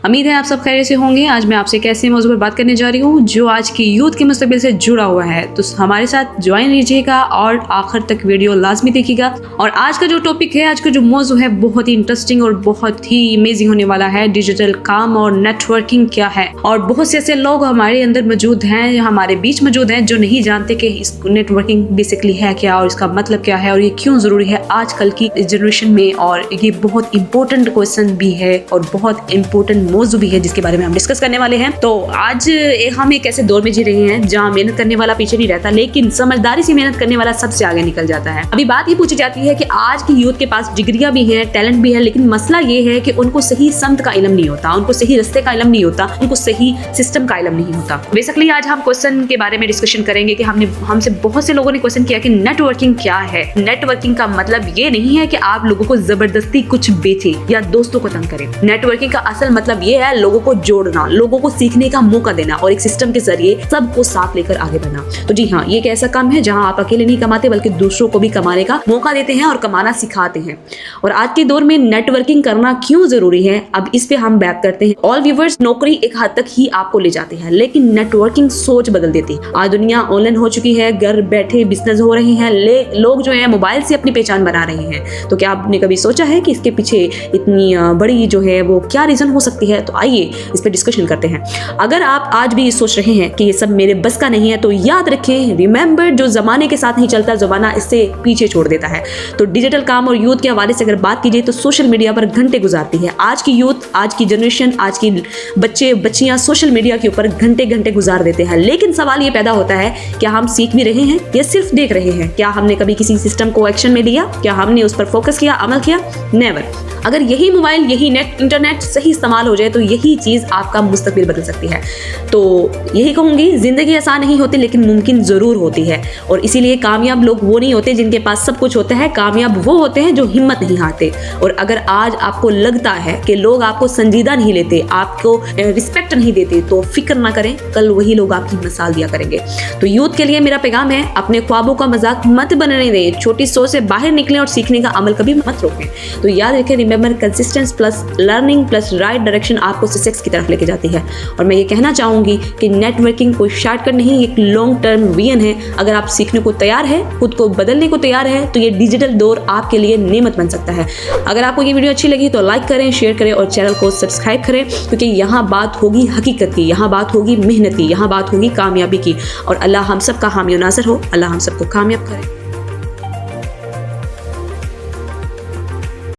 उम्मीद है आप सब खैरियत से होंगे। आज मैं आपसे एक ऐसे मौजू पर बात करने जा रही हूँ जो आज की यूथ के मुस्तकबिल से जुड़ा हुआ है, तो हमारे साथ ज्वाइन लीजिएगा और आखिर तक वीडियो लाजमी देखिएगा। और आज का जो टॉपिक है, आज का जो मौजू है, बहुत ही इंटरेस्टिंग और बहुत ही अमेजिंग होने वाला है। डिजिटल काम और नेटवर्किंग क्या है, और बहुत से ऐसे लोग हमारे अंदर मौजूद हैं, हमारे बीच मौजूद हैं, जो नहीं जानते कि इस नेटवर्किंग बेसिकली है क्या और इसका मतलब क्या है और ये क्यों जरूरी है आजकल की जनरेशन में। और ये बहुत इंपॉर्टेंट क्वेश्चन भी है और बहुत इंपॉर्टेंट मौजू भी है जिसके बारे में हम डिस्कस करने वाले हैं। तो आज हम एक ऐसे दौर में जी रहे हैं जहाँ मेहनत करने वाला पीछे नहीं रहता, लेकिन समझदारी से मेहनत करने वाला सबसे आगे निकल जाता है। अभी बात ये पूछी जाती है कि आज की यूथ के पास डिग्रियां भी हैं, टैलेंट भी है, लेकिन मसला ये है कि उनको सही समत का इल्म नहीं होता, उनको सही रास्ते का इल्म नहीं होता, उनको सही सिस्टम का इल्म नहीं होता। बेसिकली आज हम क्वेश्चन के बारे में डिस्कशन करेंगे कि हमसे बहुत से लोगों ने क्वेश्चन किया कि नेटवर्किंग क्या है। नेटवर्किंग का मतलब ये नहीं है कि आप लोगों को जबरदस्ती कुछ बेचे या दोस्तों को तंग करें। नेटवर्किंग का असल मतलब ये है लोगों को जोड़ना, लोगों को सीखने का मौका देना और एक सिस्टम के जरिए सबको साथ लेकर आगे बढ़ना। तो जी हाँ, ये एक ऐसा काम है जहां आप अकेले नहीं कमाते बल्कि दूसरों को भी कमाने का मौका देते हैं और कमाना सिखाते हैं। और आज के दौर में नेटवर्किंग करना क्यों जरूरी है, अब इस पे हम बात करते हैं। ऑल व्यूवर्स, नौकरी एक हद तक ही आपको ले जाती है, लेकिन नेटवर्किंग सोच बदल देती है। आज दुनिया ऑनलाइन हो चुकी है, घर बैठे बिजनेस हो रहे हैं, लोग जो है मोबाइल से अपनी पहचान बना रहे हैं। तो क्या आपने कभी सोचा है कि इसके पीछे इतनी बड़ी जो है वो क्या रीजन हो सकती है? तो आइए इस पे डिस्कशन करते हैं। अगर आप आज भी सोच रहे हैं कि ये सब मेरे बस का नहीं है, तो याद रखें, रिमेंबर, जो जमाने के साथ नहीं चलता जमाना इससे पीछे छोड़ देता है। तो डिजिटल काम और यूथ के हवाले से अगर बात कीजिए तो सोशल मीडिया पर घंटे गुजारती है। आज की यूथ, आज की जनरेशन, आज की बच्चे बच्चियां सोशल मीडिया के ऊपर घंटे घंटे गुजार देते हैं। लेकिन सवाल ये पैदा होता है, क्या हम सीख भी रहे हैं या सिर्फ देख रहे हैं? क्या हमने कभी किसी सिस्टम को एक्शन में लिया? क्या हमने उस पर फोकस किया, अमल किया? नेवर। अगर यही मोबाइल, यही इंटरनेट सही इस्तेमाल हो जाए तो यही चीज आपका मुस्तकबिल बदल सकती है। तो यही कहूंगी, जिंदगी आसान नहीं होती लेकिन मुमकिन जरूर होती है। और इसीलिए कामयाब लोग वो नहीं होते जिनके पास सब कुछ होता है, कामयाब वो होते हैं जो हिम्मत नहीं हारते। और अगर आज आपको लगता है कि लोग आपको संजीदा नहीं लेते, आपको रिस्पेक्ट नहीं देते, तो फिक्र ना करें, कल वही लोग आपकी मिसाल दिया करेंगे। तो यूथ के लिए मेरा पैगाम है, अपने ख्वाबों का मजाक मत बनने दें, छोटी सोच से बाहर निकलें और सीखने का अमल कभी मत रोकें। तो याद रखें, remember, consistence plus learning plus right direction आपको सक्सेस की तरफ लेके जाती है। और मैं ये कहना चाहूंगी कि नेटवर्किंग कोई शॉर्टकट नहीं, एक लॉन्ग टर्म विजन है। अगर आप सीखने को तैयार है, खुद को बदलने को तैयार है, तो ये डिजिटल दौर आपके लिए नेमत बन सकता है। अगर आपको ये वीडियो अच्छी लगी तो लाइक करें, शेयर करें और चैनल को सब्सक्राइब करें, क्योंकि यहाँ बात होगी हकीकत की, यहाँ बात होगी मेहनत की, यहाँ बात होगी कामयाबी की। और अल्लाह हम सब का हामी नाज़र हो, अल्लाह हम सबको कामयाब करे।